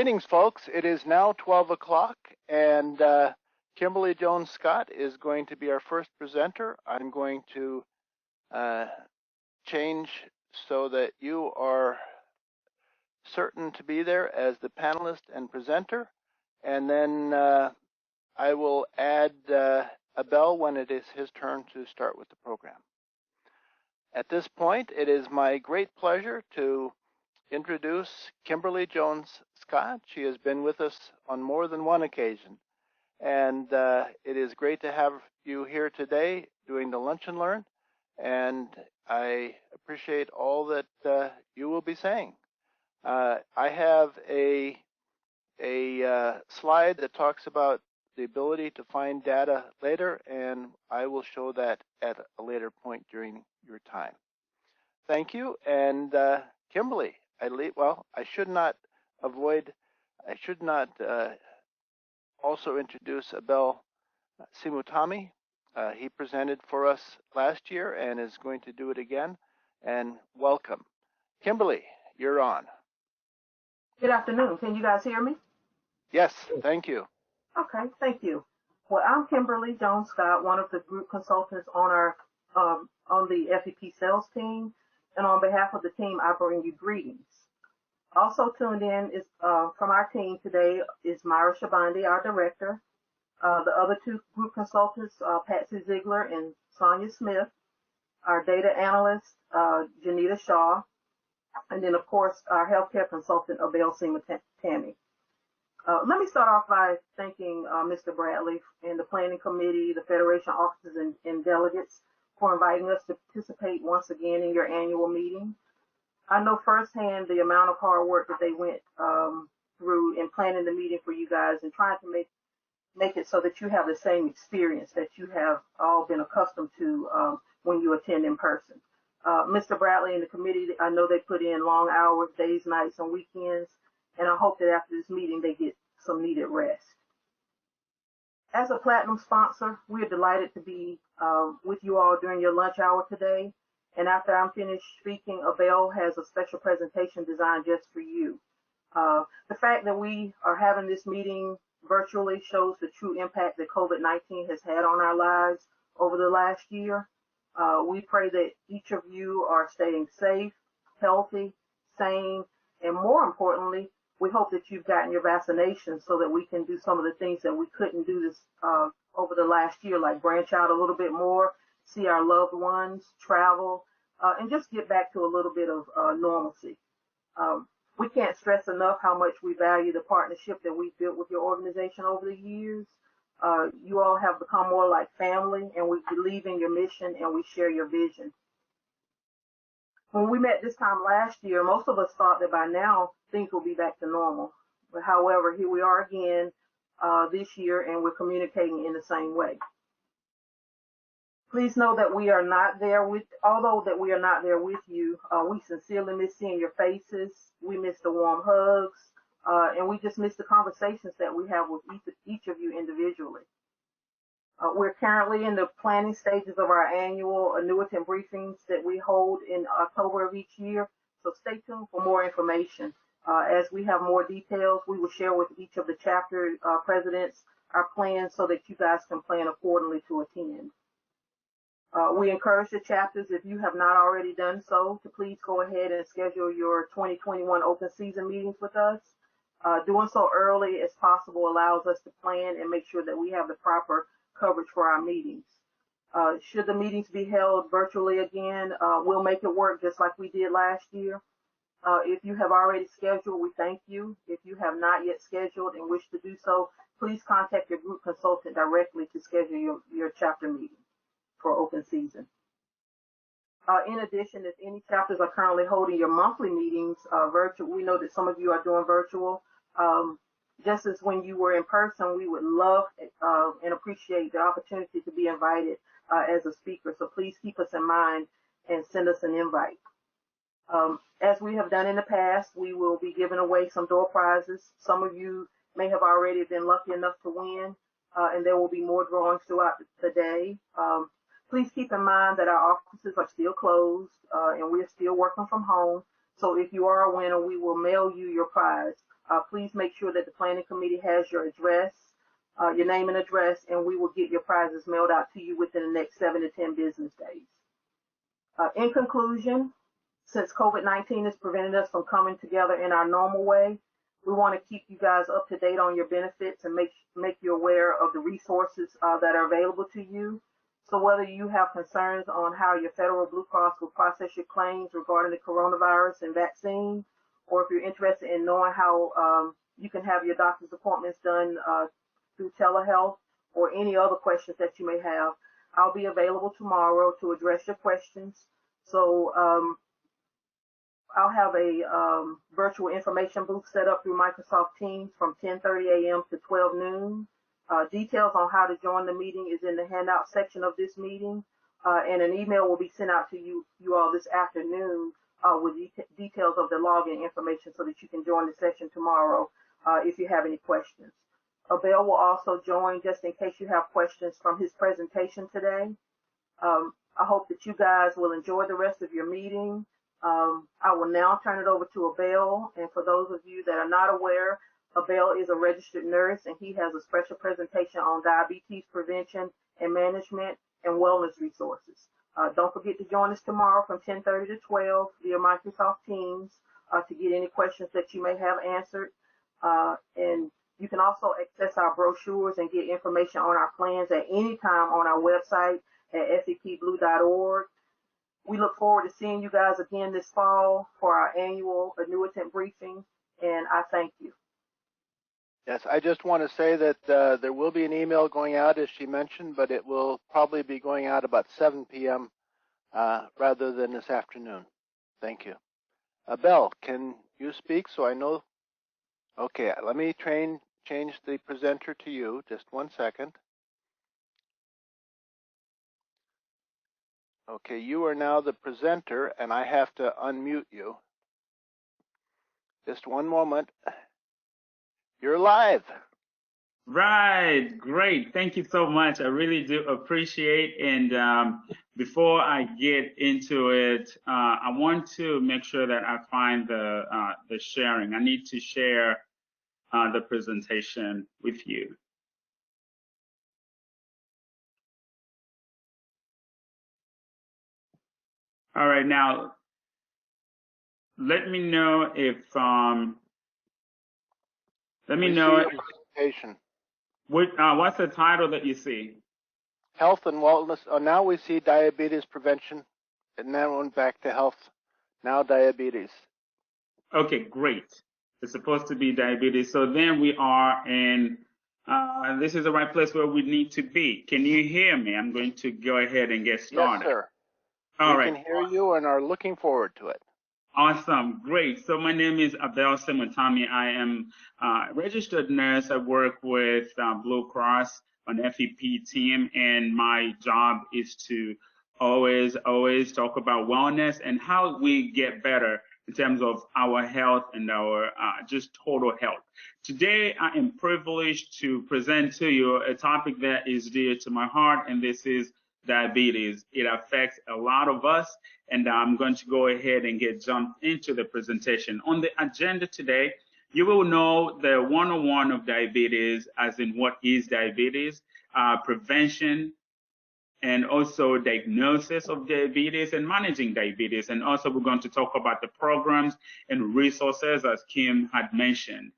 Greetings, folks. It is now 12 o'clock, and Kimberly Jones-Scott is going to be our first presenter. I'm going to change so that you are certain to be there as the panelist and presenter, and then I will add Abel when it is his turn to start with the program. At this point, it is my great pleasure to introduce Kimberly Jones-Scott. She has been with us on more than one occasion, and it is great to have you here today doing the Lunch and Learn, and I appreciate all that you will be saying. I have a slide that talks about the ability to find data later, and I will show that at a later point during your time. Thank you, and Kimberly, I should not also introduce Abel Simutami. He presented for us last year and is going to do it again, and welcome. Kimberly, you're on. Good afternoon. Can you guys hear me? Yes, thank you. Okay, thank you. Well, I'm Kimberly Jones-Scott, one of the group consultants on our on the FEP sales team, and on behalf of the team, I bring you greetings. Also tuned in is from our team today is Myra Shabandi, our director. The other two group consultants, Patsy Ziegler and Sonia Smith, our data analyst, Janita Shaw, and then, of course, our healthcare consultant, Abel Simutami. Let me start off by thanking Mr. Bradley and the Planning Committee, the Federation officers and delegates for inviting us to participate once again in your annual meeting. I know firsthand the amount of hard work that they went through in planning the meeting for you guys and trying to make it so that you have the same experience that you have all been accustomed to when you attend in person. Mr. Bradley and the committee, I know they put in long hours, days, nights, and weekends, and I hope that after this meeting they get some needed rest. As a Platinum sponsor, we're delighted to be with you all during your lunch hour today. And after I'm finished speaking, Abel has a special presentation designed just for you. The fact that we are having this meeting virtually shows the true impact that COVID-19 has had on our lives over the last year. We pray that each of you are staying safe, healthy, sane, and more importantly, we hope that you've gotten your vaccination so that we can do some of the things that we couldn't do this over the last year, like branch out a little bit more, see our loved ones, travel, and just get back to a little bit of normalcy. We can't stress enough how much we value the partnership that we've built with your organization over the years. You all have become more like family, and we believe in your mission and we share your vision. When we met this time last year, most of us thought that by now things will be back to normal. But however, here we are again this year, and we're communicating in the same way. Please know that we are not there with, although that we are not there with you, we sincerely miss seeing your faces. We miss the warm hugs, and we just miss the conversations that we have with each of you individually. We're currently in the planning stages of our annual annuitant briefings that we hold in October of each year, so stay tuned for more information. As we have more details, we will share with each of the chapter presidents our plans so that you guys can plan accordingly to attend. We encourage the chapters, if you have not already done so, to please go ahead and schedule your 2021 open season meetings with us. Doing so early as possible allows us to plan and make sure that we have the proper coverage for our meetings. Should the meetings be held virtually again, we'll make it work just like we did last year. If you have already scheduled, we thank you. If you have not yet scheduled and wish to do so, please contact your group consultant directly to schedule your chapter meeting for open season. In addition, if any chapters are currently holding your monthly meetings virtual, we know that some of you are doing virtual. Just as when you were in person, we would love and appreciate the opportunity to be invited as a speaker. So please keep us in mind and send us an invite. As we have done in the past, we will be giving away some door prizes. Some of you may have already been lucky enough to win, and there will be more drawings throughout the day. Please keep in mind that our offices are still closed, and we're still working from home. So if you are a winner, we will mail you your prize Please make sure that the planning committee has your address, your name and address, and we will get your prizes mailed out to you within the next 7 to 10 business days. In conclusion, since COVID-19 has prevented us from coming together in our normal way, we want to keep you guys up to date on your benefits and make you aware of the resources that are available to you. So whether you have concerns on how your federal Blue Cross will process your claims regarding the coronavirus and vaccine, or if you're interested in knowing how you can have your doctor's appointments done through telehealth, or any other questions that you may have, I'll be available tomorrow to address your questions. So I'll have a virtual information booth set up through Microsoft Teams from 10:30 a.m. to 12 noon. Details on how to join the meeting is in the handout section of this meeting, and an email will be sent out to you all this afternoon with details of the login information so that you can join the session tomorrow if you have any questions. Abel will also join just in case you have questions from his presentation today. I hope that you guys will enjoy the rest of your meeting. I will now turn it over to Abel, and for those of you that are not aware, Abel is a registered nurse, and he has a special presentation on diabetes prevention and management and wellness resources. Don't forget to join us tomorrow from 10:30 to 12 via Microsoft Teams to get any questions that you may have answered. And you can also access our brochures and get information on our plans at any time on our website at fepblue.org. We look forward to seeing you guys again this fall for our annual annuitant briefing, and I thank you. Yes, I just want to say that there will be an email going out, as she mentioned, but it will probably be going out about 7 p.m. Rather than this afternoon. Thank you. Abel, can you speak so I know? Okay, let me change the presenter to you. Just 1 second. Okay, you are now the presenter, and I have to unmute you. Just one moment. You're live. Right, great. Thank you so much. I really do appreciate. And before I get into it, I want to make sure that I find the sharing. I need to share the presentation with you. All right, now let me know if what's the title that you see? Health and wellness. Oh, now we see diabetes prevention, and then went back to health. Now diabetes. Okay, great. It's supposed to be diabetes. So then we are in, this is the right place where we need to be. Can you hear me? I'm going to go ahead and get started. Yes, sir. All we right. can hear you and are looking forward to it. Awesome. Great. So my name is Abel Simutami. I am a registered nurse. I work with Blue Cross on FEP team, and my job is to always talk about wellness and how we get better in terms of our health and our just total health. Today, I am privileged to present to you a topic that is dear to my heart, and this is diabetes. It affects a lot of us, and I'm going to go ahead and jump into the presentation. On the agenda today, you will know the 101 of diabetes, as in what is diabetes, prevention, and also diagnosis of diabetes and managing diabetes. And also we're going to talk about the programs and resources, as Kim had mentioned.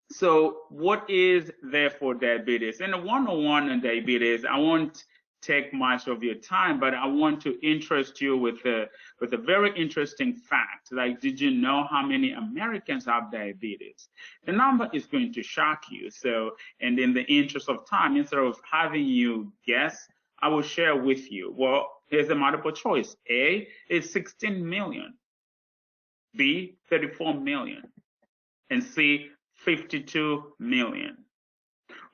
So what is therefore diabetes? In the 101 on diabetes, I won't take much of your time, but I want to interest you with a very interesting fact. Like, did you know how many Americans have diabetes? The number is going to shock you. So, and in the interest of time, instead of having you guess, I will share with you. Well, here's a multiple choice. A is 16 million. B, 34 million. And C, 52 million.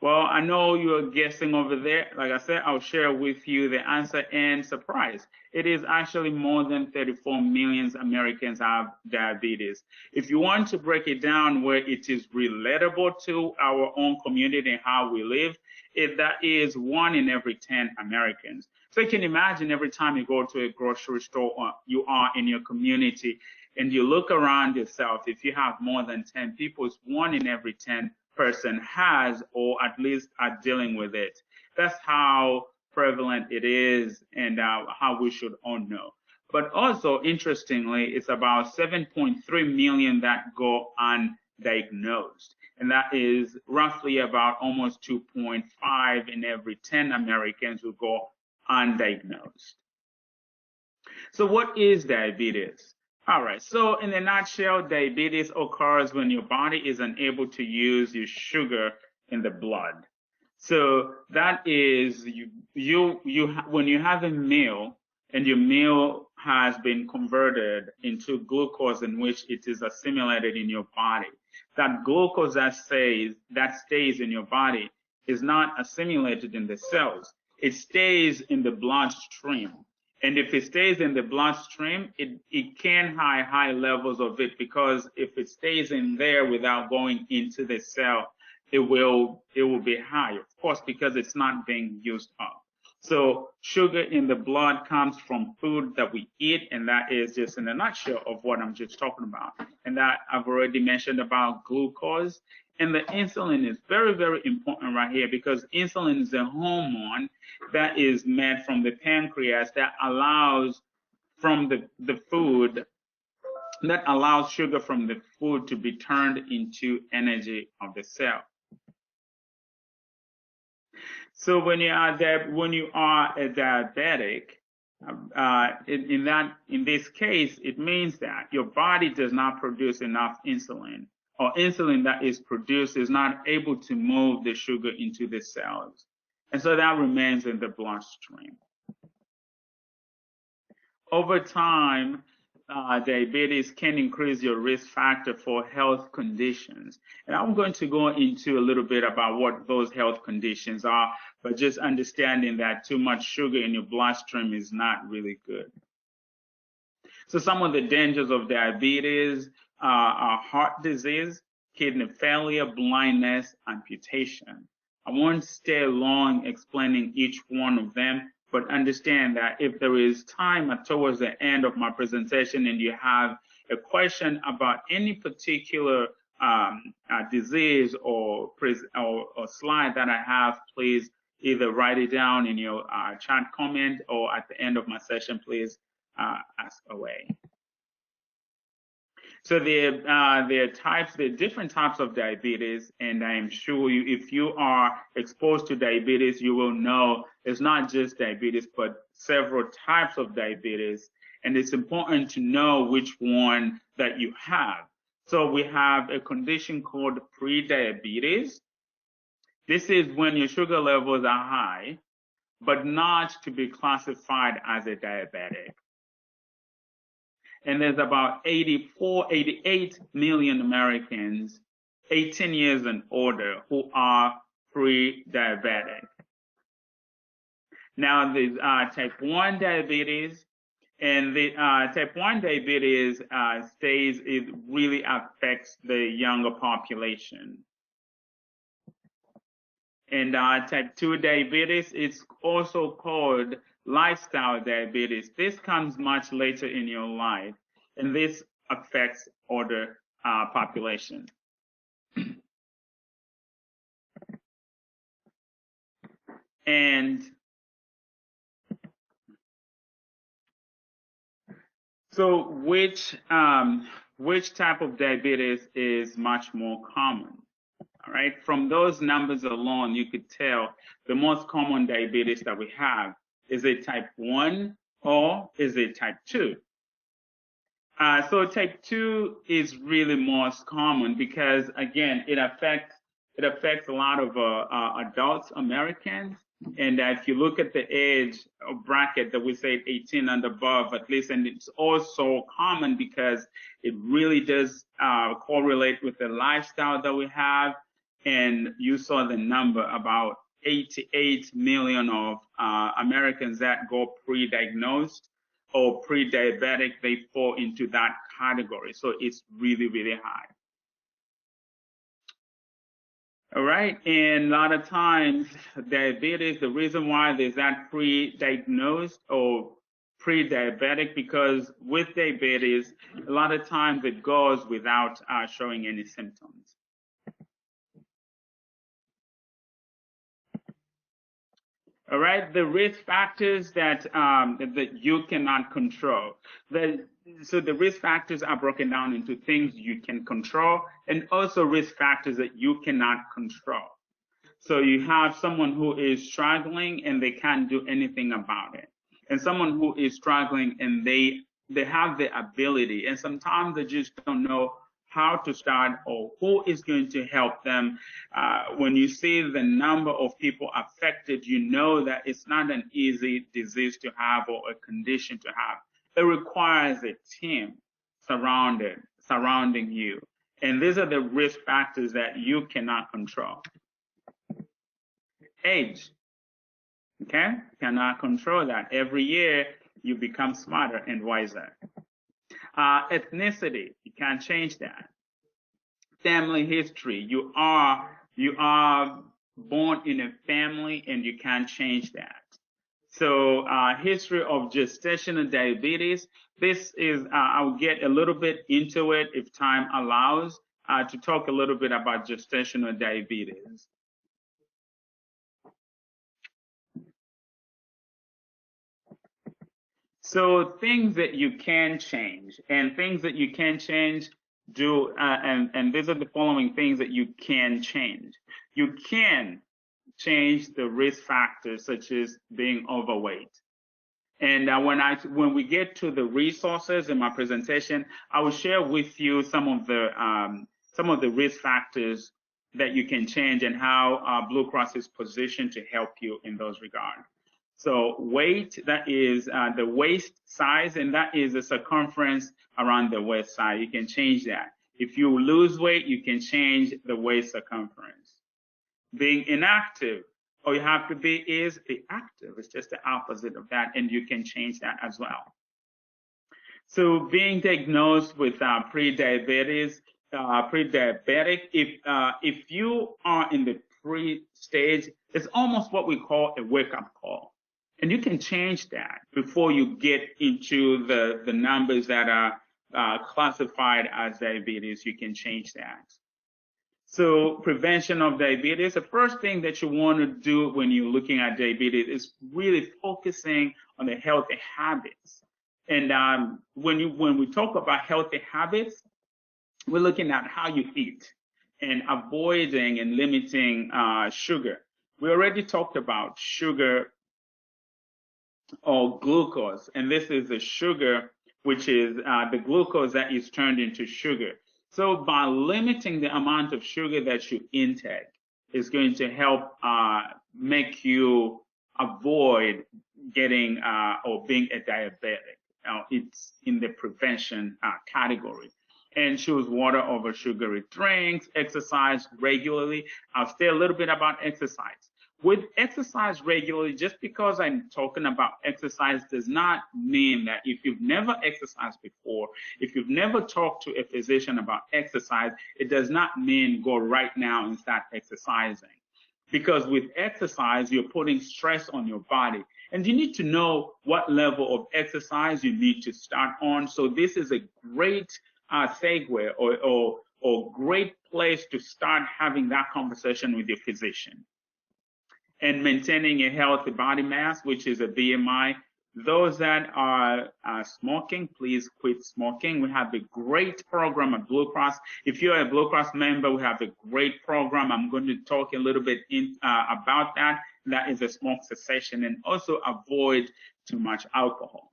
Well, I know you're guessing over there. Like I said, I'll share with you the answer, and surprise, it is actually more than 34 million Americans have diabetes. If you want to break it down where it is relatable to our own community and how we live, that is 1 in every 10 Americans. So you can imagine every time you go to a grocery store or you are in your community, and you look around yourself, if you have more than 10 people, it's 1 in every 10 person has, or at least are dealing with it. That's how prevalent it is, and how we should all know. But also, interestingly, it's about 7.3 million that go undiagnosed. And that is roughly about almost 2.5 in every 10 Americans who go undiagnosed. So what is diabetes? All right, so in a nutshell, diabetes occurs when your body is unable to use your sugar in the blood. So that is when you have a meal and your meal has been converted into glucose in which it is assimilated in your body. That glucose that stays in your body is not assimilated in the cells. It stays in the bloodstream. And if it stays in the bloodstream, it can have high levels of it, because if it stays in there without going into the cell, it will be high, of course, because it's not being used up. So sugar in the blood comes from food that we eat, and that is just in a nutshell of what I'm just talking about. And that I've already mentioned about glucose. And the insulin is very, very important right here, because insulin is a hormone that is made from the pancreas that allows from the food, that allows sugar from the food to be turned into energy of the cell. So when you are a diabetic, in this case, it means that your body does not produce enough insulin, or insulin that is produced is not able to move the sugar into the cells. And so that remains in the bloodstream. Over time, diabetes can increase your risk factor for health conditions. And I'm going to go into a little bit about what those health conditions are, but just understanding that too much sugar in your bloodstream is not really good. So some of the dangers of diabetes are heart disease, kidney failure, blindness, amputation. I won't stay long explaining each one of them, but understand that if there is time towards the end of my presentation and you have a question about any particular disease or slide that I have, please either write it down in your chat comment, or at the end of my session, please ask away. So there are different types of diabetes, and I am sure if you are exposed to diabetes, you will know it's not just diabetes, but several types of diabetes, and it's important to know which one that you have. So we have a condition called pre-diabetes. This is when your sugar levels are high, but not to be classified as a diabetic. And there's about 88 million Americans 18 years and older who are pre-diabetic. Now there's type 1 diabetes, and the type 1 diabetes it really affects the younger population. And type 2 diabetes, it's also called lifestyle diabetes. This comes much later in your life, and this affects older population. And so which type of diabetes is much more common? All right, from those numbers alone, you could tell the most common diabetes that we have is it type 1 or is it type 2? So type 2 is really most common because, again, it affects a lot of adults, Americans. And if you look at the age bracket that we say 18 and above, at least, and it's also common because it really does correlate with the lifestyle that we have. And you saw the number, about 88 million of Americans that go pre-diagnosed or pre-diabetic, they fall into that category. So it's really, really high. All right, and a lot of times diabetes, the reason why there's that pre-diagnosed or pre-diabetic, because with diabetes, a lot of times it goes without showing any symptoms. All right, the risk factors that you cannot control. So the risk factors are broken down into things you can control and also risk factors that you cannot control. So you have someone who is struggling and they can't do anything about it, and someone who is struggling and they have the ability, and sometimes they just don't know how to start or who is going to help them. When you see the number of people affected, you know that it's not an easy disease to have or a condition to have. It requires a team surrounding you. And these are the risk factors that you cannot control. Age, okay? Cannot control that. Every year you become smarter and wiser. Ethnicity, you can't change that. Family history, you are born in a family and you can't change that. So history of gestational diabetes, this is, I'll get a little bit into it if time allows, to talk a little bit about gestational diabetes. So things that you can change, and things that you can change and these are the following things that you can change. You can change the risk factors such as being overweight. And when we get to the resources in my presentation, I will share with you some of the risk factors that you can change and how Blue Cross is positioned to help you in those regards. So weight, that is the waist size, and that is the circumference around the waist side. You can change that. If you lose weight, you can change the waist circumference. Being inactive, all you have to be is be active. It's just the opposite of that, and you can change that as well. So being diagnosed with pre-diabetic, if you are in the pre-stage, it's almost what we call a wake-up call. And you can change that before you get into the numbers that are classified as diabetes. You can change that. So prevention of diabetes, the first thing that you want to do when you're looking at diabetes is really focusing on the healthy habits. And when we talk about healthy habits, we're looking at how you eat and avoiding and limiting sugar. We already talked about sugar or glucose, and this is the sugar, which is the glucose that is turned into sugar. So by limiting the amount of sugar that you intake is going to help make you avoid getting or being a diabetic. It's in the prevention category. And choose water over sugary drinks, exercise regularly. I'll say a little bit about exercise. With exercise regularly, just because I'm talking about exercise does not mean that if you've never exercised before, if you've never talked to a physician about exercise, it does not mean go right now and start exercising. Because with exercise, you're putting stress on your body. And you need to know what level of exercise you need to start on. So this is a great segue or great place to start having that conversation with your physician. And maintaining a healthy body mass, which is a BMI. Those that are smoking, please quit smoking. We have a great program at Blue Cross. If you're a Blue Cross member, we have a great program. I'm going to talk a little bit about that. That is a smoke cessation, and also avoid too much alcohol.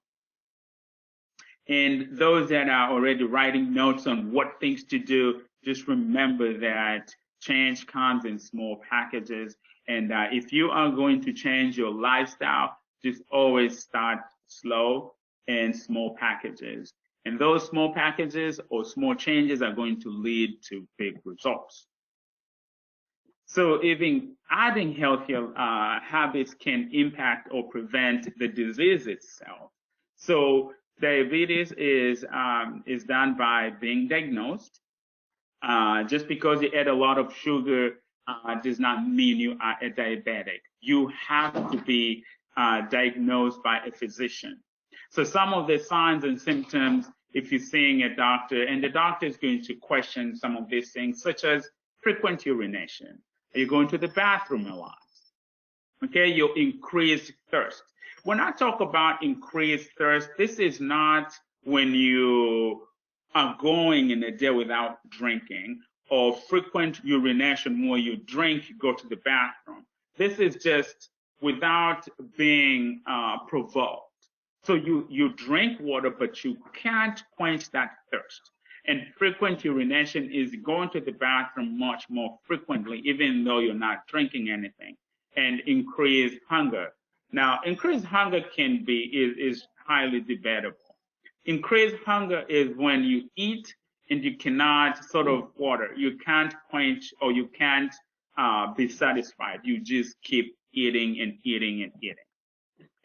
And those that are already writing notes on what things to do, just remember that change comes in small packages. And if you are going to change your lifestyle, just always start slow and small packages. And those small packages or small changes are going to lead to big results. So even adding healthier habits can impact or prevent the disease itself. So diabetes is done by being diagnosed. Just because you ate a lot of sugar does not mean you are a diabetic. You have to be diagnosed by a physician. So some of the signs and symptoms, if you're seeing a doctor, and the doctor is going to question some of these things, such as frequent urination. Are you going to the bathroom a lot? Okay, your increased thirst. When I talk about increased thirst, this is not when you are going in a day without drinking, or frequent urination where you drink, you go to the bathroom. This is just without being provoked. So you drink water, but you can't quench that thirst. And frequent urination is going to the bathroom much more frequently, even though you're not drinking anything. And increased hunger. Now, increased hunger is highly debatable. Increased hunger is when you eat and you cannot you can't quench, or you can't be satisfied. You just keep eating and eating and eating.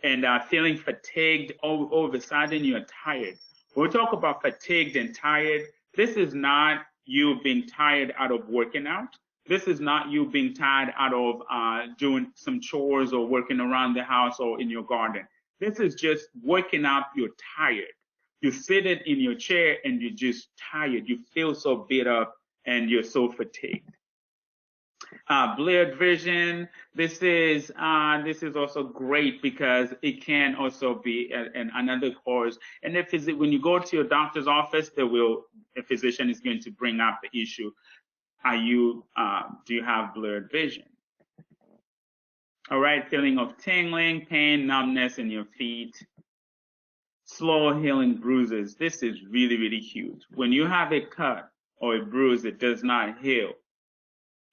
And feeling fatigued, all of a sudden you're tired. When we talk about fatigued and tired, this is not you being tired out of working out. This is not you being tired out of doing some chores or working around the house or in your garden. This is just waking up, you're tired. You're sitting in your chair and you're just tired. You feel so beat up and you're so fatigued. Blurred vision. This is also great because it can also be another cause. And when you go to your doctor's office, a physician is going to bring up the issue. Do you have blurred vision? All right, feeling of tingling, pain, numbness in your feet. Slow healing bruises. This is really, really huge. When you have a cut or a bruise that does not heal,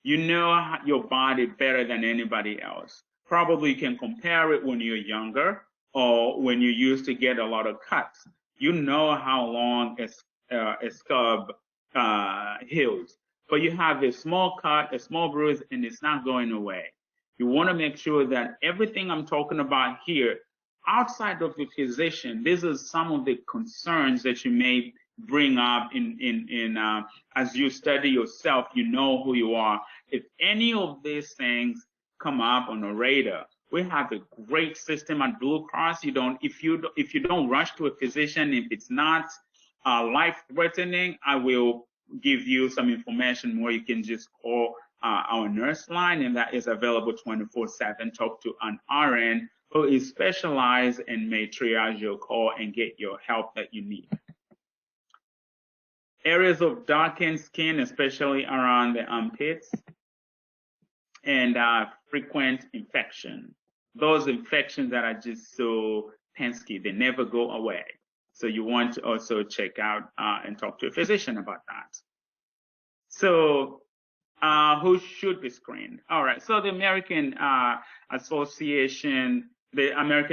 you know your body better than anybody else. Probably you can compare it when you're younger or when you used to get a lot of cuts. You know how long a scab heals. But you have a small cut, a small bruise, and it's not going away. You want to make sure that everything I'm talking about here, outside of the physician, these are some of the concerns that you may bring up as you study yourself. You know who you are. If any of these things come up on a radar, we have a great system at Blue Cross. If you don't rush to a physician, if it's not life-threatening, I will give you some information where you can just call our nurse line, and that is available 24/7. Talk to an RN who is specialized and may triage your call and get your help that you need. Areas of darkened skin, especially around the armpits, and frequent infection. Those infections that are just so pesky, they never go away. So you want to also check out and talk to a physician about that. So who should be screened? All right, so the American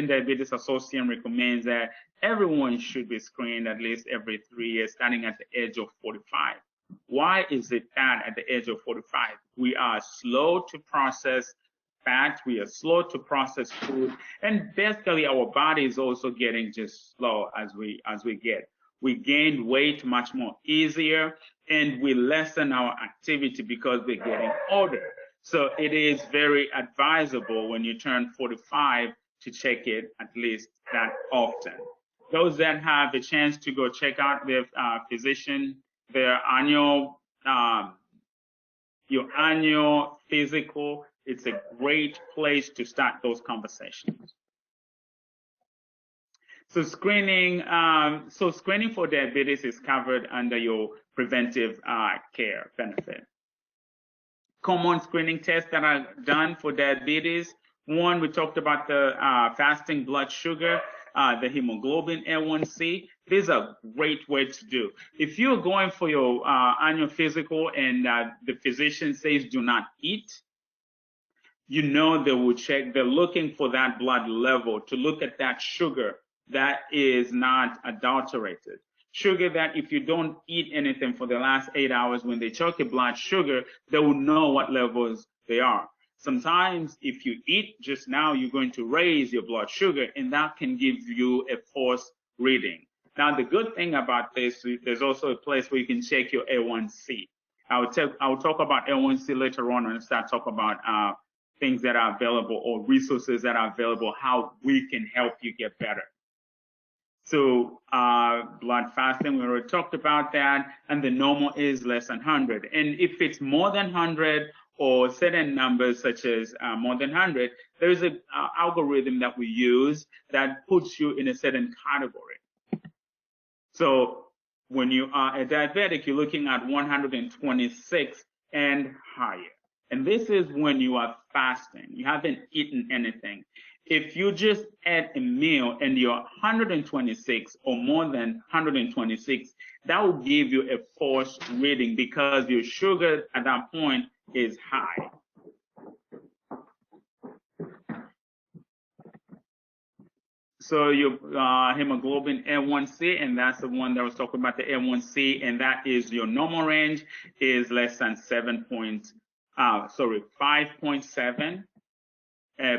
Diabetes Association recommends that everyone should be screened at least every 3 years, starting at the age of 45. Why is it that at the age of 45? We are slow to process fat, we are slow to process food, and basically our body is also getting just slow as we get. We gain weight much more easier, and we lessen our activity because we're getting older. So it is very advisable when you turn 45 to check it at least that often. Those that have the chance to go check out their physician, your annual physical, it's a great place to start those conversations. So screening for diabetes is covered under your preventive care benefit. Common screening tests that are done for diabetes. One, we talked about the fasting blood sugar, the hemoglobin A1C. These are great way to do. If you're going for your annual physical and the physician says do not eat, you know they will check. They're looking for that blood level to look at that sugar that is not adulterated. Sugar that if you don't eat anything for the last 8 hours, when they check your blood sugar, they will know what levels they are. Sometimes if you eat just now, you're going to raise your blood sugar, and that can give you a false reading. Now, the good thing about this, there's also a place where you can check your A1C. I will talk about A1C later on when I start talking about things that are available or resources that are available, how we can help you get better. So blood fasting, we already talked about that, and the normal is less than 100. And if it's more than 100 or certain numbers such as more than 100, there is an algorithm that we use that puts you in a certain category. So when you are a diabetic, you're looking at 126 and higher. And this is when you are fasting. You haven't eaten anything. If you just ate a meal and you're 126 or more than 126, that will give you a false reading because your sugar at that point is high. So your hemoglobin A1C, and that's the one that was talking about, the A1C, and that is your normal range is less than 5.7.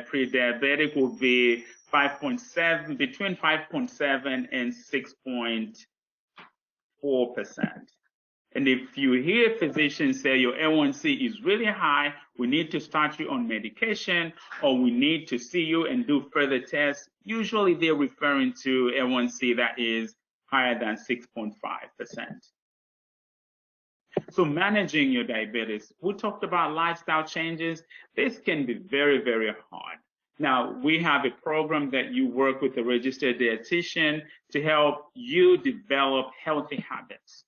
Pre-diabetic will be 5.7, between 5.7 and 6.4%. And if you hear physicians say your A1C is really high, we need to start you on medication, or we need to see you and do further tests, usually they're referring to A1C that is higher than 6.5%. So managing your diabetes, we talked about lifestyle changes. This can be very, very hard. Now, we have a program that you work with a registered dietitian to help you develop healthy habits.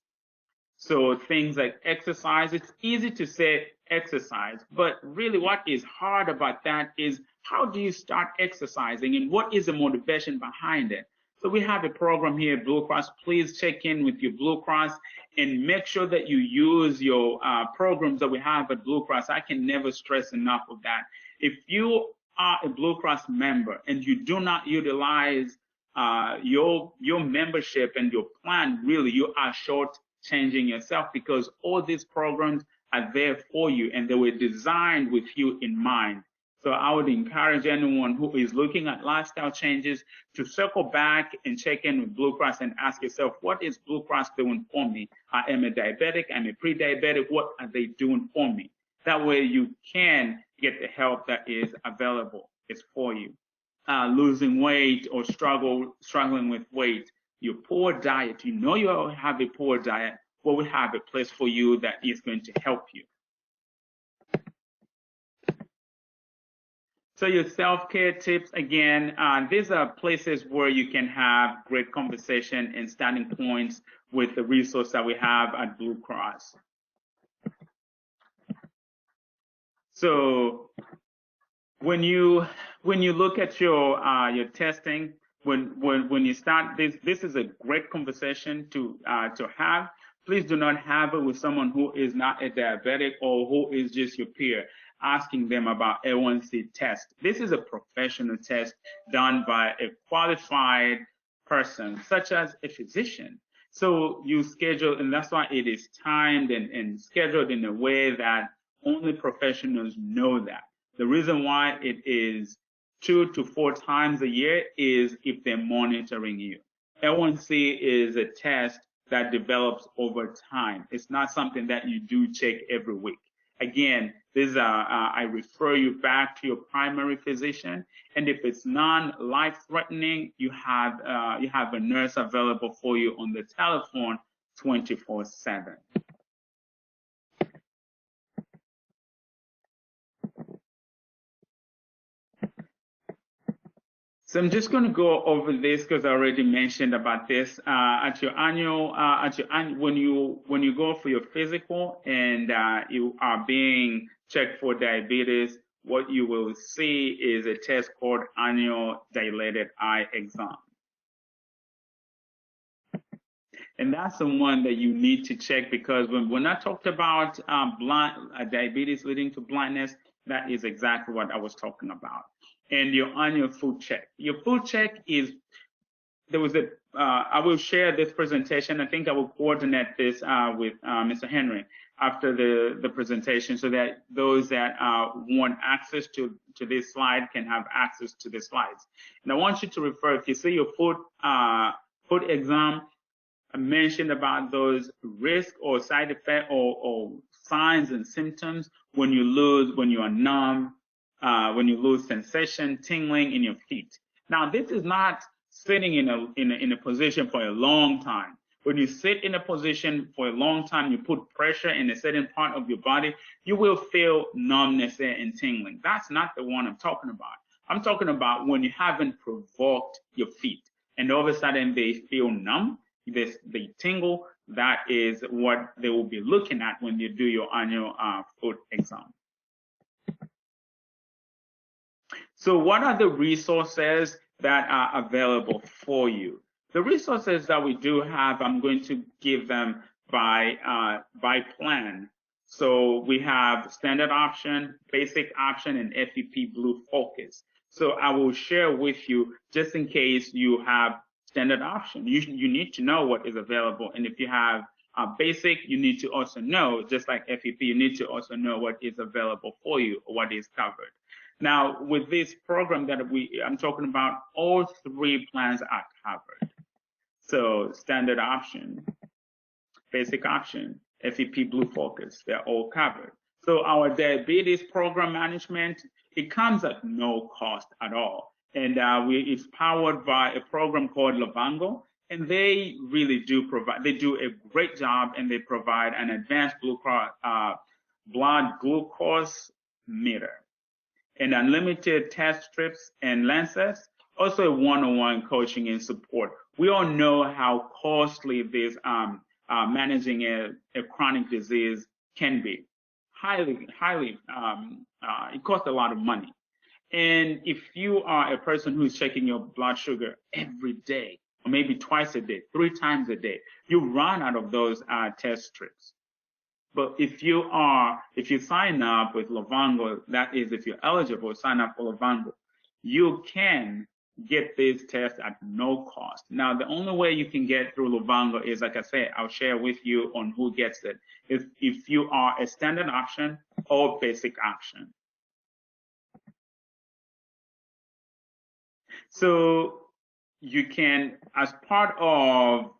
So things like exercise, it's easy to say exercise, but really what is hard about that is how do you start exercising and what is the motivation behind it? So we have a program here at Blue Cross. Please check in with your Blue Cross and make sure that you use your programs that we have at Blue Cross. I can never stress enough of that. If you are a Blue Cross member and you do not utilize your membership and your plan, really, you are short-changing yourself because all these programs are there for you and they were designed with you in mind. So I would encourage anyone who is looking at lifestyle changes to circle back and check in with Blue Cross and ask yourself, what is Blue Cross doing for me? I am a diabetic, I'm a pre-diabetic, what are they doing for me? That way you can get the help that is available, is for you. Losing weight or struggling with weight, your poor diet, you know you have a poor diet, well, we have a place for you that is going to help you. So your self-care tips, again, these are places where you can have great conversation and starting points with the resource that we have at Blue Cross. So when you look at your testing, when you start this is a great conversation to have. Please do not have it with someone who is not a diabetic or who is just your peer, asking them about A1C test. This is a professional test done by a qualified person, such as a physician. So you schedule, and that's why it is timed and scheduled in a way that only professionals know that. The reason why it is 2 to 4 times a year is if they're monitoring you. A1C is a test that develops over time. It's not something that you do check every week. Again, I refer you back to your primary physician, and if it's non-life-threatening, you have a nurse available for you on the telephone 24/7. So I'm just going to go over this because I already mentioned about this. When you go for your physical and you are being checked for diabetes, what you will see is a test called annual dilated eye exam. And that's the one that you need to check because when I talked about diabetes leading to blindness, that is exactly what I was talking about. And your annual food check. Your food check is, I will share this presentation. I think I will coordinate this with Mr. Henry after the presentation so that those that want access to this slide can have access to the slides. And I want you to refer, if you see your food exam, I mentioned about those risk or side effects or signs and symptoms when you are numb, when you lose sensation, tingling in your feet. Now, this is not sitting in a position for a long time. When you sit in a position for a long time, you put pressure in a certain part of your body, you will feel numbness there and tingling. That's not the one I'm talking about. I'm talking about when you haven't provoked your feet and all of a sudden they feel numb, they tingle. That is what they will be looking at when you do your annual foot exam. So what are the resources that are available for you? The resources that we do have, I'm going to give them by plan. So we have standard option, basic option, and FEP Blue Focus. So I will share with you, just in case you have standard option, you need to know what is available. And if you have basic, you need to also know, just like FEP, you need to also know what is available for you or what is covered. Now, with this program that I'm talking about, all three plans are covered. So standard option, basic option, FEP Blue Focus, they're all covered. So our diabetes program management, it comes at no cost at all. And it's powered by a program called Livongo, and they really do provide, they do a great job, and they provide an advanced blood glucose meter and unlimited test strips and lenses, also a one-on-one coaching and support. We all know how costly this managing a chronic disease can be. It costs a lot of money. And if you are a person who's checking your blood sugar every day, or maybe twice a day, 3 times a day, you run out of those test strips. But if you sign up with Livongo, that is, if you're eligible to sign up for Livongo, you can get this test at no cost. Now, the only way you can get through Livongo is, like I said, I'll share with you on who gets it. If you are a standard option or basic option. So you can, as part of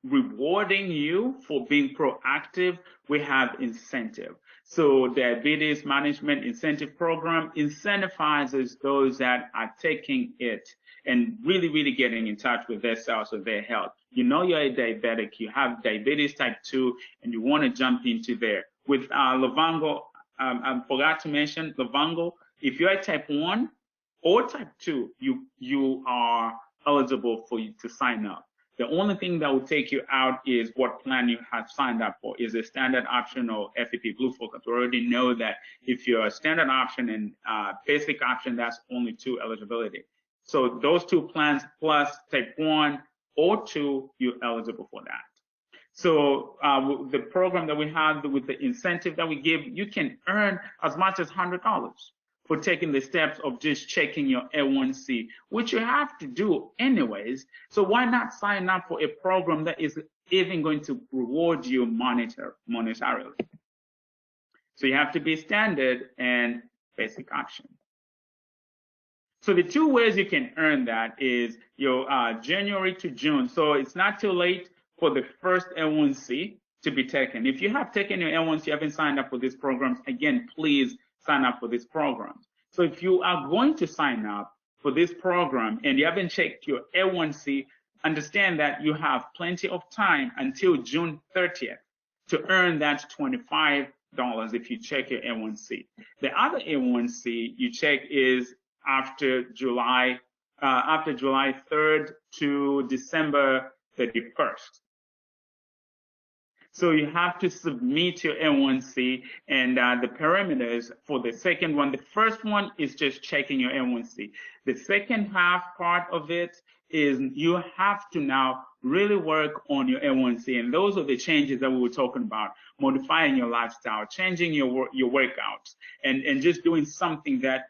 rewarding you for being proactive, we have incentive. So diabetes management incentive program incentivizes those that are taking it and really getting in touch with their cells or their health. You know you're a diabetic, you have diabetes type 2, and you want to jump into there. With Livongo, I forgot to mention Livongo, if you're a type 1 or type 2, you are eligible for you to sign up. The only thing that will take you out is what plan you have signed up for. Is a standard option or FEP Blue Focus? We already know that if you're a standard option and basic option, that's only 2 eligibility. So those 2 plans plus type 1 or 2, you're eligible for that. So the program that we have with the incentive that we give, you can earn as much as $100 for taking the steps of just checking your A1C, which you have to do anyways. So why not sign up for a program that is even going to reward you monetarily? So you have to be standard and basic option. So the 2 ways you can earn that is your January to June. So it's not too late for the first A1C to be taken. If you have taken your A1C, you haven't signed up for these programs, again, please sign up for this program. So if you are going to sign up for this program and you haven't checked your A1C, understand that you have plenty of time until June 30th to earn that $25 if you check your A1C. The other A1C you check is after July 3rd to December 31st. So you have to submit your A1C and the parameters for the second one. The first one is just checking your A1C. The second half part of it is you have to now really work on your A1C. And those are the changes that we were talking about, modifying your lifestyle, changing your workouts, and just doing something that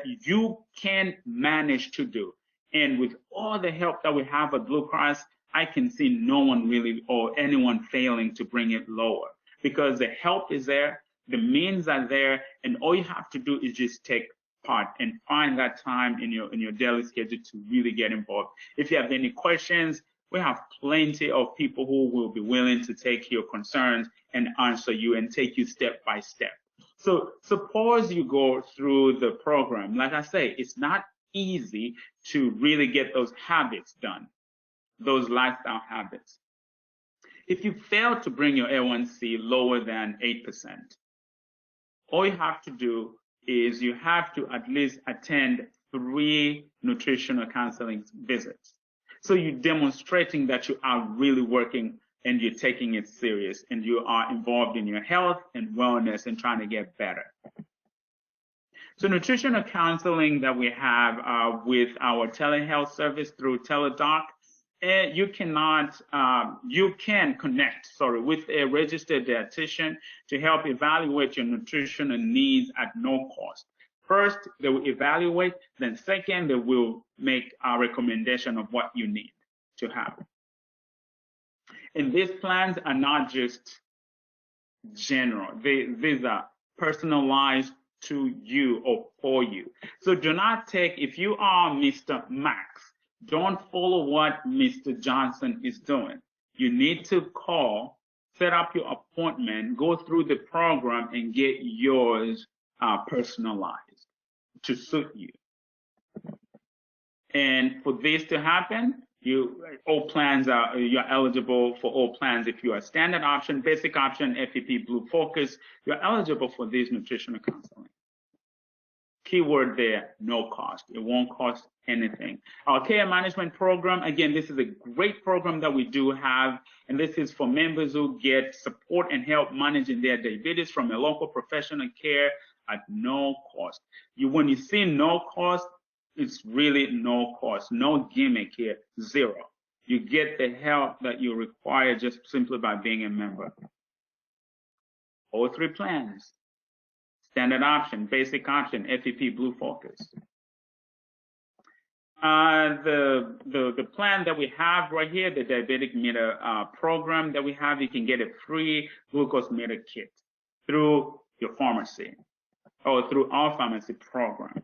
you can manage to do. And with all the help that we have at Blue Cross, I can see no one really or anyone failing to bring it lower, because the help is there, the means are there, and all you have to do is just take part and find that time in your daily schedule to really get involved. If you have any questions, we have plenty of people who will be willing to take your concerns and answer you and take you step by step. So suppose you go through the program. Like I say, it's not easy to really get those habits done, those lifestyle habits. If you fail to bring your A1C lower than 8%, all you have to do is you have to at least attend 3 nutritional counseling visits. So you're demonstrating that you are really working and you're taking it serious and you are involved in your health and wellness and trying to get better. So nutritional counseling that we have with our telehealth service through TeleDoc, you can connect, with a registered dietitian to help evaluate your nutritional needs at no cost. First, they will evaluate, then second, they will make a recommendation of what you need to have. And these plans are not just general. These are personalized to you or for you. So do not take, if you are Mr. Max, don't follow what Mr. Johnson is doing. You need to call, set up your appointment, go through the program and get yours personalized to suit you. And for this to happen, all plans you're eligible for all plans. If you are standard option, basic option, FEP, Blue Focus, you're eligible for this nutritional counseling. Keyword there, no cost. It won't cost anything. Our care management program, again, this is a great program that we do have, and this is for members who get support and help managing their diabetes from a local professional care at no cost. When you see no cost, it's really no cost, no gimmick here, zero. You get the help that you require just simply by being a member. All 3 plans. Standard option, basic option, FEP, Blue Focus. The plan that we have right here, the diabetic meter program that we have, you can get a free glucose meter kit through your pharmacy or through our pharmacy program.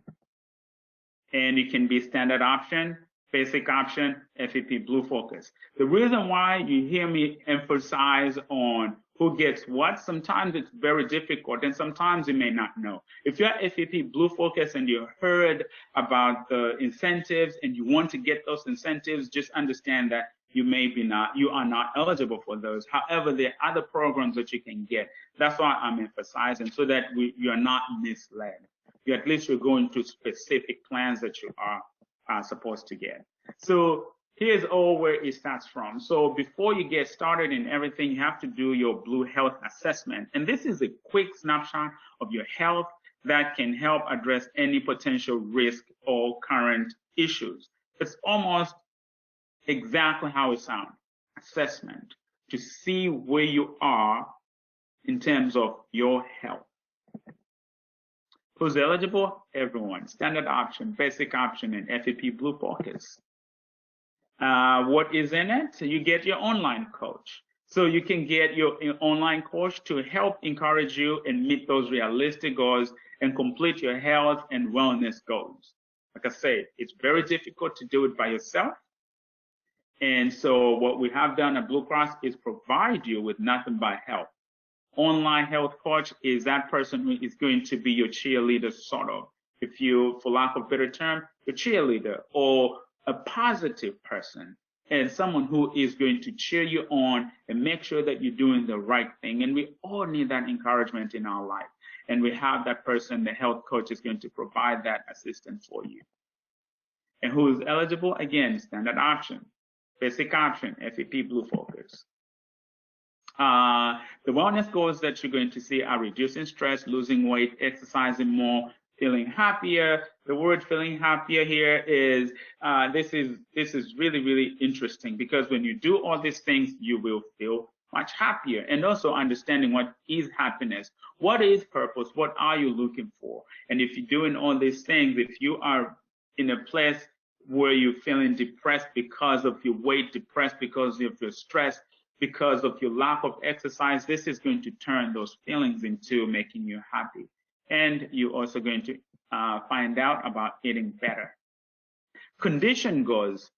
And it can be standard option, basic option, FEP, Blue Focus. The reason why you hear me emphasize on who gets what, sometimes it's very difficult and sometimes you may not know. If you're FEP Blue Focus and you heard about the incentives and you want to get those incentives, just understand that you are not eligible for those. However, there are other programs that you can get. That's why I'm emphasizing, so that you are not misled. At least you're going to specific plans that you are supposed to get. So here's all where it starts from. So before you get started in everything, you have to do your Blue Health Assessment. And this is a quick snapshot of your health that can help address any potential risk or current issues. It's almost exactly how it sounds, assessment, to see where you are in terms of your health. Who's eligible? Everyone. Standard option, basic option, and FEP Blue Focus. What is in it? You get your online coach. So you can get your online coach to help encourage you and meet those realistic goals and complete your health and wellness goals. Like I say, it's very difficult to do it by yourself. And so what we have done at Blue Cross is provide you with nothing but help. Online health coach is that person who is going to be your cheerleader, sort of. If you, for lack of a better term, your cheerleader, or a positive person, and someone who is going to cheer you on and make sure that you're doing the right thing. And we all need that encouragement in our life. And we have that person, the health coach, is going to provide that assistance for you. And who is eligible? Again, standard option, basic option, FEP Blue Focus. The wellness goals that you're going to see are reducing stress, losing weight, exercising more, feeling happier. The word feeling happier here is, this is really, really interesting, because when you do all these things, you will feel much happier. And also understanding what is happiness, what is purpose, what are you looking for? And if you're doing all these things, if you are in a place where you're feeling depressed because of your weight, depressed because of your stress, because of your lack of exercise, this is going to turn those feelings into making you happy. And you're also going to find out about eating better. Condition goals.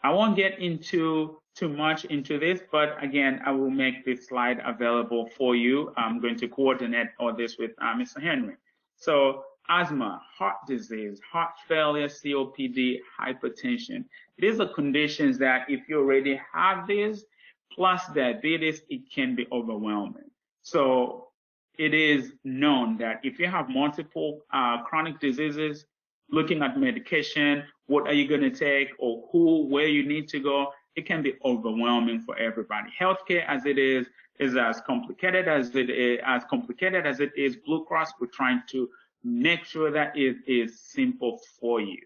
I won't get into too much into this, but again, I will make this slide available for you. I'm going to coordinate all this with Mr. Henry. So asthma, heart disease, heart failure, COPD, hypertension. These are conditions that if you already have these, plus diabetes, it can be overwhelming. So it is known that if you have multiple chronic diseases, looking at medication, what are you going to take, or where you need to go, it can be overwhelming for everybody. Healthcare as it is as complicated as it is. Blue Cross, we're trying to make sure that it is simple for you.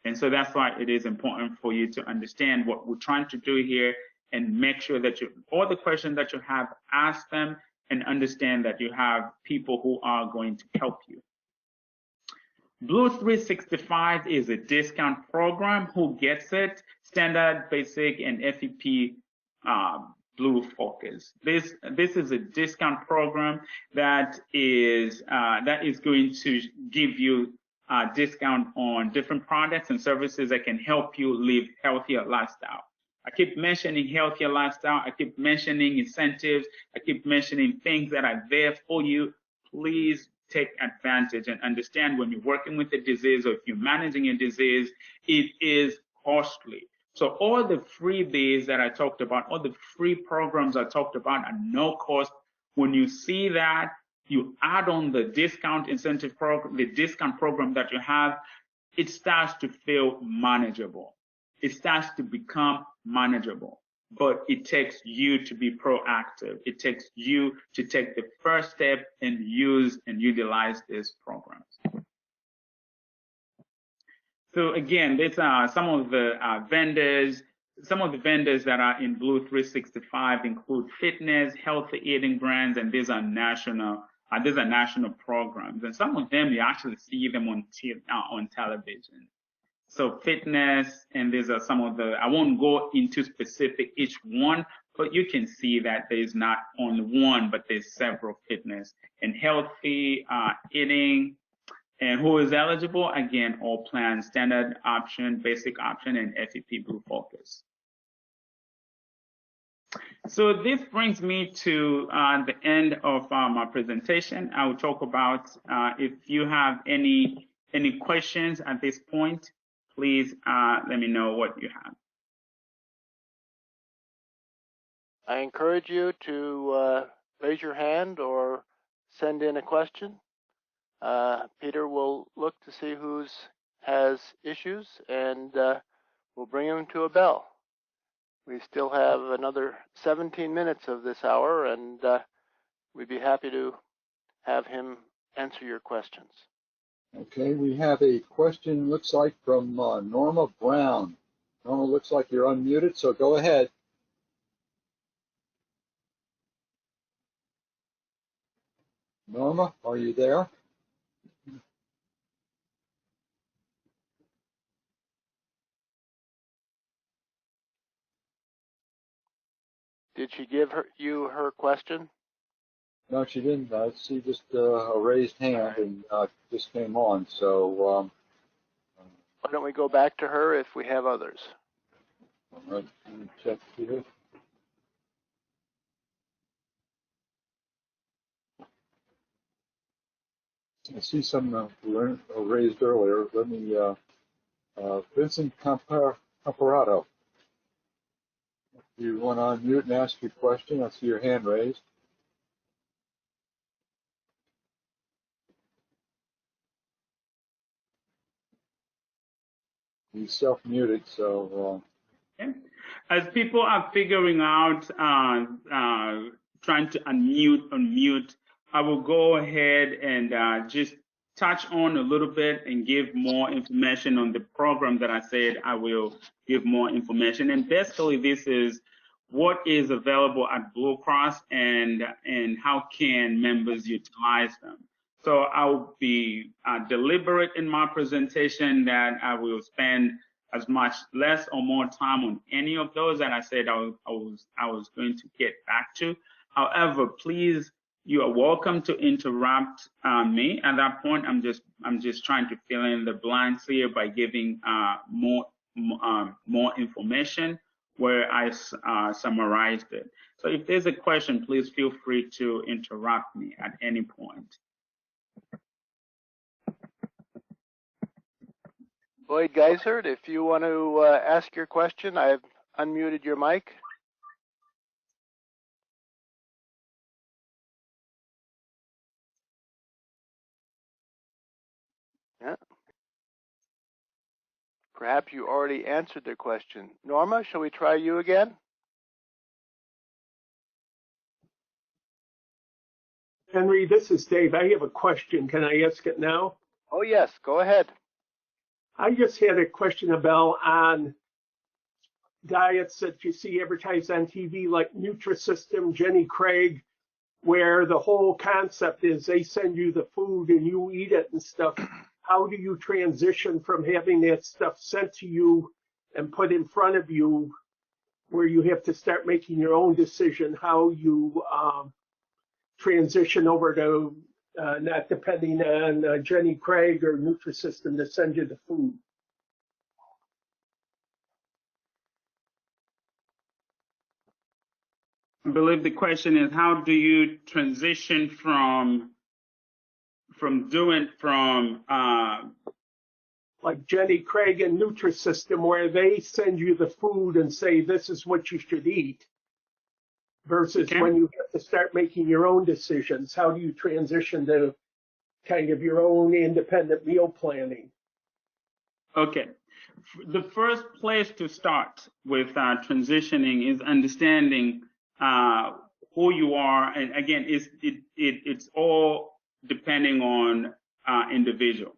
And so that's why it is important for you to understand what we're trying to do here and make sure that all the questions that you have, ask them and understand that you have people who are going to help you. Blue 365 is a discount program. Who gets it? Standard, basic, and FEP Blue Focus. This is a discount program that is going to give you a discount on different products and services that can help you live healthier lifestyle. I keep mentioning healthier lifestyle. I keep mentioning incentives. I keep mentioning things that are there for you. Please take advantage and understand when you're working with a disease or if you're managing a disease, it is costly. So all the freebies that I talked about, all the free programs I talked about are no cost. When you see that, you add on the discount incentive program, the discount program that you have, it starts to feel manageable. It starts to become manageable. But it takes you to be proactive. It takes you to take the first step and use and utilize these programs. So again, these are some of the vendors. Some of the vendors that are in Blue 365 include fitness, healthy eating brands, and these are national programs. And some of them you actually see them on television. So fitness, and these are some of the, I won't go into specific each one, but you can see that there's not only one, but there's several fitness and healthy eating. And who is eligible? Again, all plans, standard option, basic option, and FEP Blue Focus. So this brings me to the end of my presentation. I will talk about if you have any questions at this point, please let me know what you have. I encourage you to raise your hand or send in a question. Peter will look to see who has issues, and we'll bring them to Abel. We still have another 17 minutes of this hour, and we'd be happy to have him answer your questions. Okay, we have a question, looks like from Norma Brown. Norma, looks like you're unmuted, so go ahead. Norma, are you there? Did she give you her question? No, she didn't. I see just a raised hand and just came on. So why don't we go back to her if we have others? All right, let me check here. I see some raised earlier. Let me, Vincent Comparato. If you want to unmute and ask your question, I see your hand raised. He's self-muted, so. Okay. As people are figuring out, trying to unmute, I will go ahead and just touch on a little bit and give more information on the program that I said I will give more information. And basically, this is what is available at Blue Cross and how can members utilize them. So I'll be deliberate in my presentation that I will spend as much less or more time on any of those that I said I was going to get back to. However, please, you are welcome to interrupt me. At that point, I'm just trying to fill in the blanks here by giving more information where I summarized it. So if there's a question, please feel free to interrupt me at any point. Boyd Geisert, if you want to ask your question, I've unmuted your mic. Yeah. Perhaps you already answered their question. Norma, shall we try you again? Henry, this is Dave. I have a question. Can I ask it now? Oh, yes, go ahead. I just had a question about on diets that you see advertised on TV like Nutrisystem, Jenny Craig, where the whole concept is they send you the food and you eat it and stuff. How do you transition from having that stuff sent to you and put in front of you where you have to start making your own decision how you transition over to not depending on Jenny Craig or Nutrisystem to send you the food? I believe the question is, how do you transition from like Jenny Craig and Nutrisystem, where they send you the food and say this is what you should eat, versus when you have to start making your own decisions? How do you transition to kind of your own independent meal planning? Okay. The first place to start with transitioning is understanding who you are, and again, it's all depending on individual.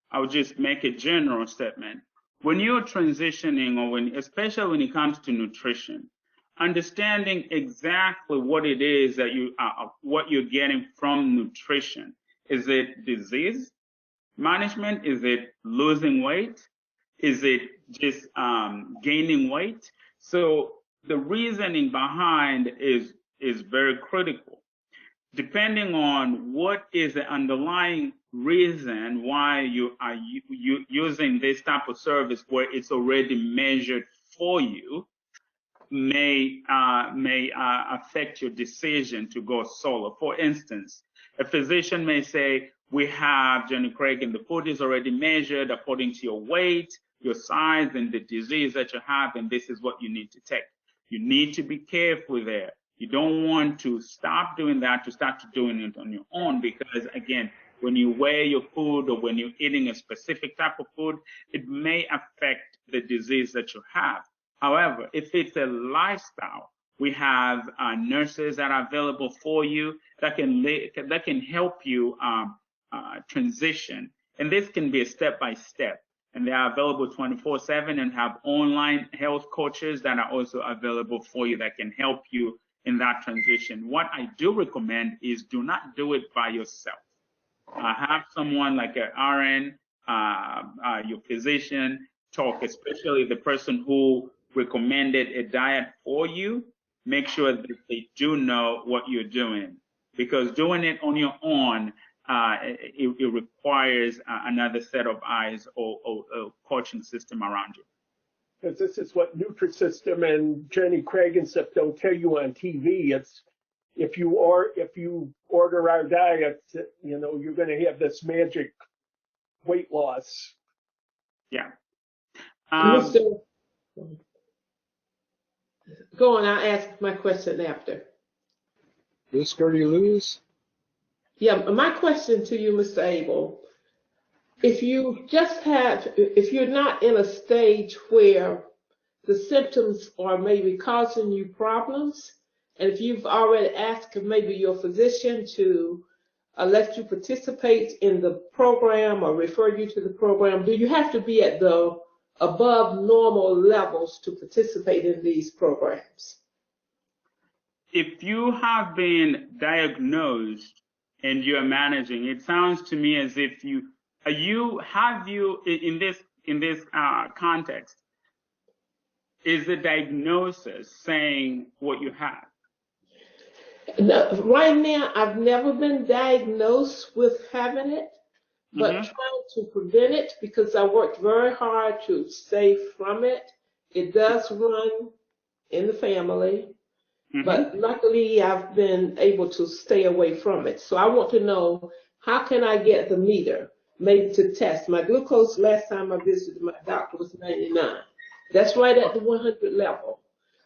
I would just make a general statement. When you're transitioning, or especially when it comes to nutrition, understanding exactly what it is that what you're getting from nutrition. Is it disease management? Is it losing weight? Is it just gaining weight? So the reasoning behind is very critical. Depending on what is the underlying reason why you are using this type of service where it's already measured for you, may affect your decision to go solo. For instance, a physician may say, we have Jenny Craig and the food is already measured according to your weight, your size, and the disease that you have, and this is what you need to take. You need to be careful there. You don't want to stop doing that to start doing it on your own, because again, when you weigh your food or when you're eating a specific type of food, it may affect the disease that you have. However, if it's a lifestyle, we have nurses that are available for you that can help you transition. And this can be a step-by-step. And they are available 24/7 and have online health coaches that are also available for you that can help you in that transition. What I do recommend is do not do it by yourself. Have someone like an RN, your physician, talk, especially the person who recommended a diet for you. Make sure that they do know what you're doing, because doing it on your own, it requires another set of eyes or coaching system around you. Because this is what Nutrisystem and Jenny Craig and stuff don't tell you on TV. It's if you order our diet, you're going to have this magic weight loss. Yeah. Go on, I'll ask my question after. Miss Gertie Lewis? Yeah, my question to you, Mr. Abel, if you're not in a stage where the symptoms are maybe causing you problems, and if you've already asked maybe your physician to let you participate in the program or refer you to the program, do you have to be at the above normal levels to participate in these programs? If you have been diagnosed and you're managing, it sounds to me as if in this context, is the diagnosis saying what you have? No, right now, I've never been diagnosed with having it, but trying to prevent it, because I worked very hard to stay from it. It does run in the family, but luckily I've been able to stay away from it. So I want to know, how can I get the meter? maybe to test. My glucose last time I visited my doctor was 99. That's right at the 100 level.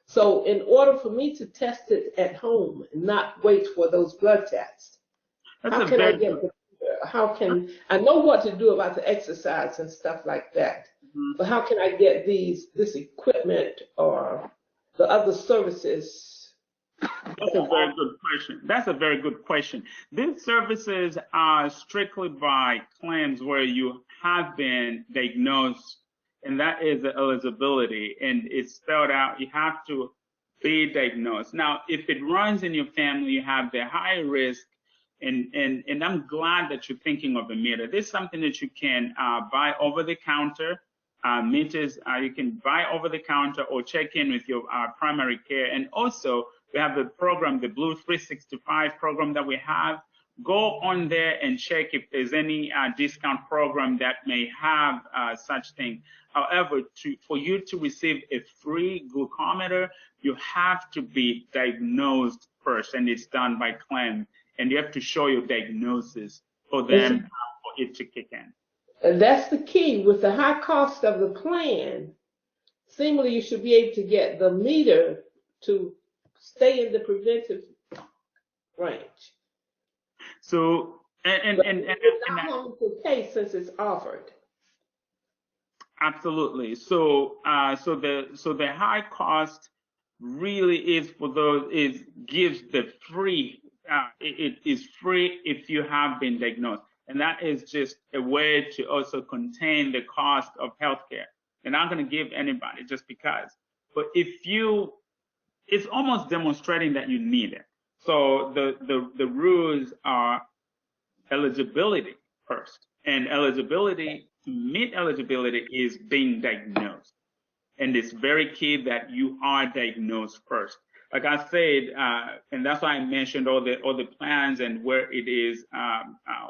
So in order for me to test it at home and not wait for those blood tests, how can I get I know what to do about the exercise and stuff like that, but how can I get this equipment or the other services? That's a very good question. That's a very good question. These services are strictly by claims where you have been diagnosed, and that is the eligibility, and it's spelled out. You have to be diagnosed. Now, if it runs in your family, you have the higher risk, and I'm glad that you're thinking of a meter. This is something that you can buy over the counter. Meters you can buy over the counter or check in with your primary care. And also, we have the program, the Blue 365 program that we have. Go on there and check if there's any discount program that may have such thing. However, for you to receive a free glucometer, you have to be diagnosed first, and it's done by claim. And you have to show your diagnosis for them for it to kick in. And that's the key. With the high cost of the plan, seemingly you should be able to get the meter to stay in the preventive range. So, and not going to pay since it's offered. Absolutely. So, so the high cost really is for those gives the free. It is free if you have been diagnosed, and that is just a way to also contain the cost of healthcare. They're not going to give anybody just because. But if you, it's almost demonstrating that you need it. So the rules are eligibility first, and eligibility, to meet eligibility, is being diagnosed, and it's very key that you are diagnosed first. Like I said, and that's why I mentioned all the plans and where it is,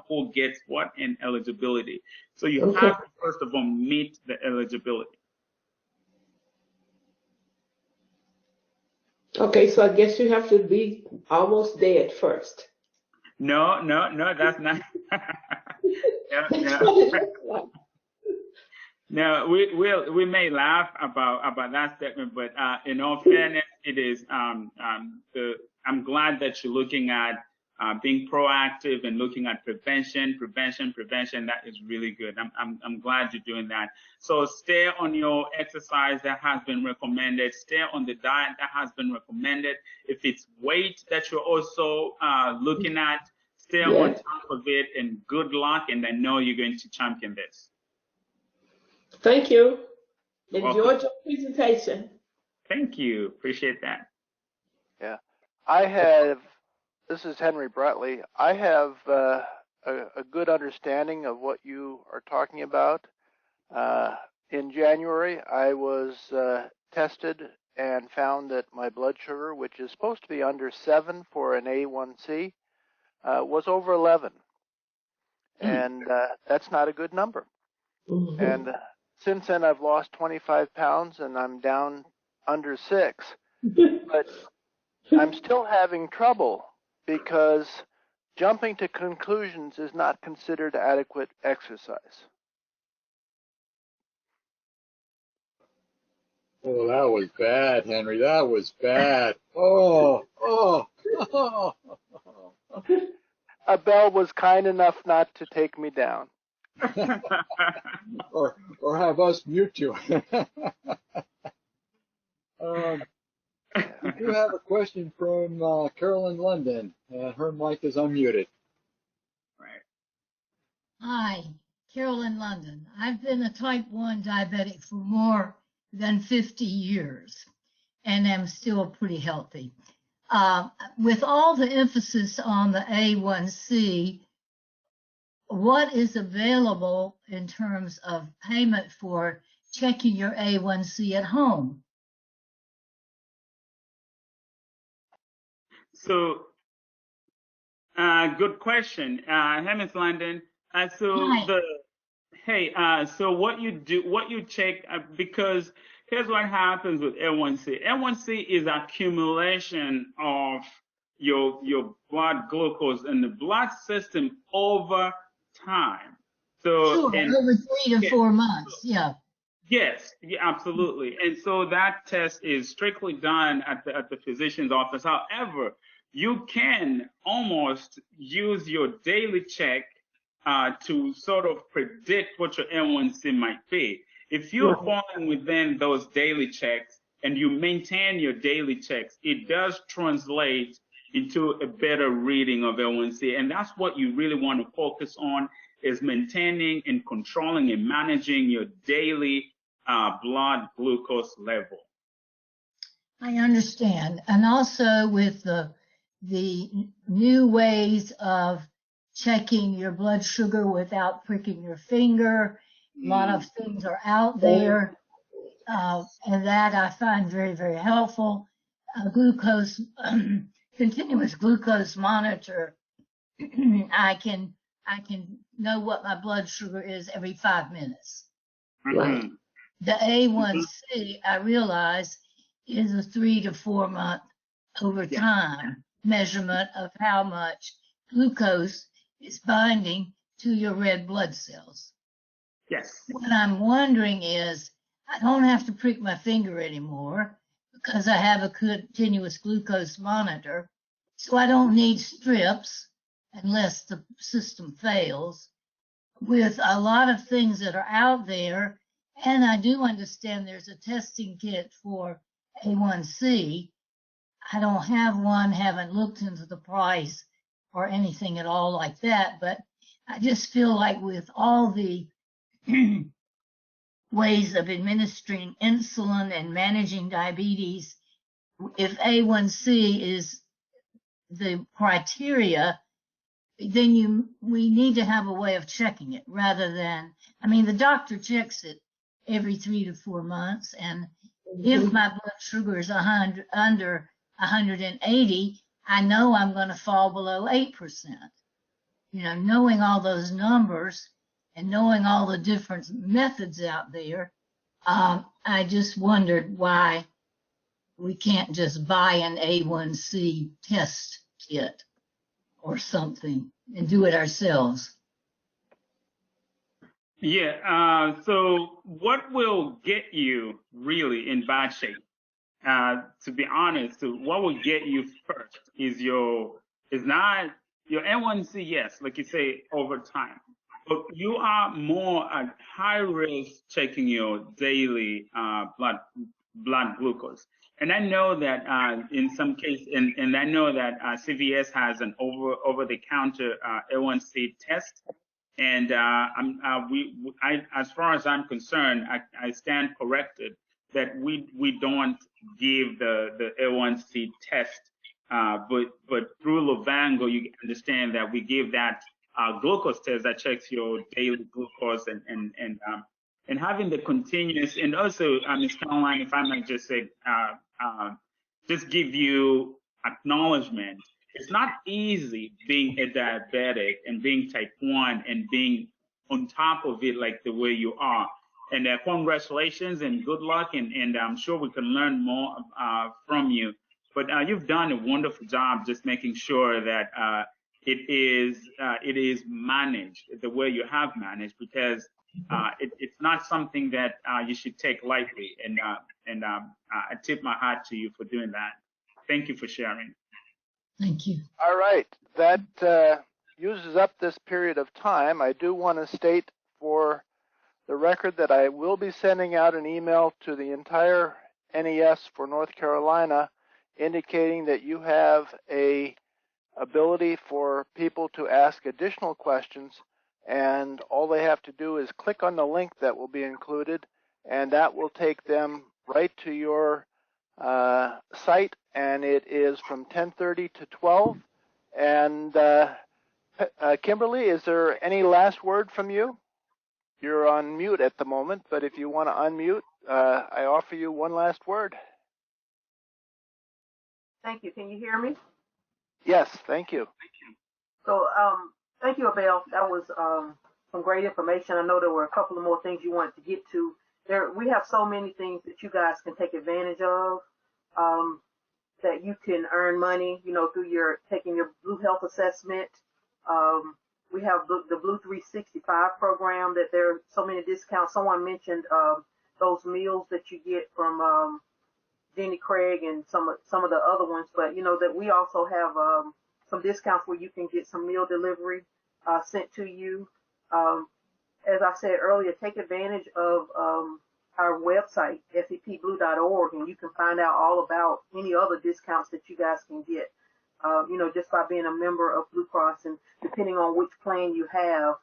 who gets what in eligibility. So you have to first of all meet the eligibility. Okay, so I guess you have to be almost dead first. No, that's not. No, we may laugh about that statement, but in all fairness, it is. I'm glad that you're looking at being proactive and looking at prevention. That is really good. I'm glad you're doing that. So stay on your exercise that has been recommended. Stay on the diet that has been recommended. If it's weight that you're also looking at, stay on top of it, and good luck. And I know you're going to champion this. Thank you. Enjoyed your presentation. Thank you. Appreciate that. Yeah. This is Henry Bratley. I have a good understanding of what you are talking about. In January, I was tested and found that my blood sugar, which is supposed to be under 7 for an A1C, was over 11. And that's not a good number. And since then, I've lost 25 pounds, and I'm down under 6. But I'm still having trouble because jumping to conclusions is not considered adequate exercise. Oh, that was bad, Henry. That was bad. Oh. Abel was kind enough not to take me down. or have us mute you. We do have a question from Carolyn London. Her mic is unmuted. Right. Hi, Carolyn London. I've been a type 1 diabetic for more than 50 years and am still pretty healthy. With all the emphasis on the A1C, what is available in terms of payment for checking your A1C at home? So, good question. Hey, Ms. London. So what you check, because here's what happens with A1C. A1C is accumulation of your blood glucose in the blood system over time. So, Sure, and over 3 to 4 months. Yeah. yes, yeah, absolutely. And so that test is strictly done at the physician's office. However, you can almost use your daily check to sort of predict what your A1C might be. If you're falling within those daily checks and you maintain your daily checks, it does translate into a better reading of A1C. And that's what you really want to focus on, is maintaining and controlling and managing your daily blood glucose level. I understand. And also with the new ways of checking your blood sugar without pricking your finger, a lot of things are out there, and that I find very, very helpful. Glucose, continuous glucose monitor. I can know what my blood sugar is every 5 minutes. Right. The A1C, I realize, is a 3 to 4 month over time measurement of how much glucose is binding to your red blood cells. Yes. What I'm wondering is, I don't have to prick my finger anymore because I have a continuous glucose monitor, so I don't need strips unless the system fails. With a lot of things that are out there, and I do understand there's a testing kit for A1C. I don't have one, haven't looked into the price or anything at all like that, but I just feel like with all the ways of administering insulin and managing diabetes, if A1C is the criteria, then we need to have a way of checking it rather than, I mean, the doctor checks it every 3 to 4 months. And if my blood sugar is under 180, I know I'm going to fall below 8%. You know, knowing all those numbers and knowing all the different methods out there, I just wondered why we can't just buy an A1C test kit or something and do it ourselves. Yeah, so what will get you really in bad shape? To be honest, what will get you first is not your A1C, yes, like you say, over time. But you are more at high risk checking your daily blood glucose. And I know that in some cases, and I know that CVS has an over-the-counter A1C test. And as far as I'm concerned, I stand corrected that we don't give the A1C test, but through Luvango, you understand that we give that glucose test that checks your daily glucose and having the continuous, and also, Ms. Caroline, if I might just say, just give you acknowledgement. It's not easy being a diabetic and being type 1 and being on top of it like the way you are. And congratulations and good luck, and I'm sure we can learn more from you. But you've done a wonderful job just making sure that it is managed the way you have managed, because it's not something that you should take lightly. And I tip my hat to you for doing that. Thank you for sharing. Thank you. All right. That uses up this period of time. I do want to state for the record that I will be sending out an email to the entire NES for North Carolina indicating that you have a ability for people to ask additional questions, and all they have to do is click on the link that will be included, and that will take them right to your site, and it is from 10:30 to 12. And Kimberley, is there any last word from you? You're on mute at the moment, but if you want to unmute, I offer you one last word. Thank you. Can you hear me? Yes, thank you. So, thank you, Abel. That was some great information. I know there were a couple of more things you wanted to get to. We have so many things that you guys can take advantage of, that you can earn money, you know, through taking your Blue Health assessment, We have the Blue 365 program that there are so many discounts. Someone mentioned those meals that you get from Jenny Craig and some of the other ones, but you know that we also have some discounts where you can get some meal delivery sent to you. As I said earlier, take advantage of our website, fepblue.org, and you can find out all about any other discounts that you guys can get, you know, just by being a member of Blue Cross. And depending on which plan you have,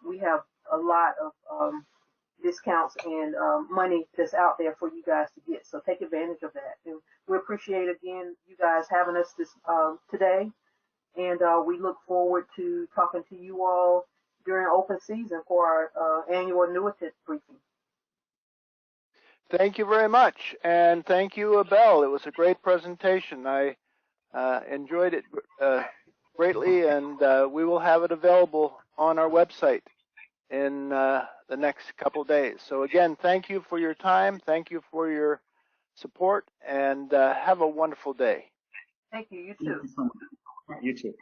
we have a lot of discounts and money that's out there for you guys to get. So take advantage of that. And we appreciate, again, you guys having us this today. And we look forward to talking to you all during open season for our annual annuitant briefing. Thank you very much. And thank you, Abel. It was a great presentation. I enjoyed it greatly, and we will have it available on our website in the next couple of days. So again, thank you for your time. Thank you for your support, and have a wonderful day. Thank you. You too. Thank you so much. You too.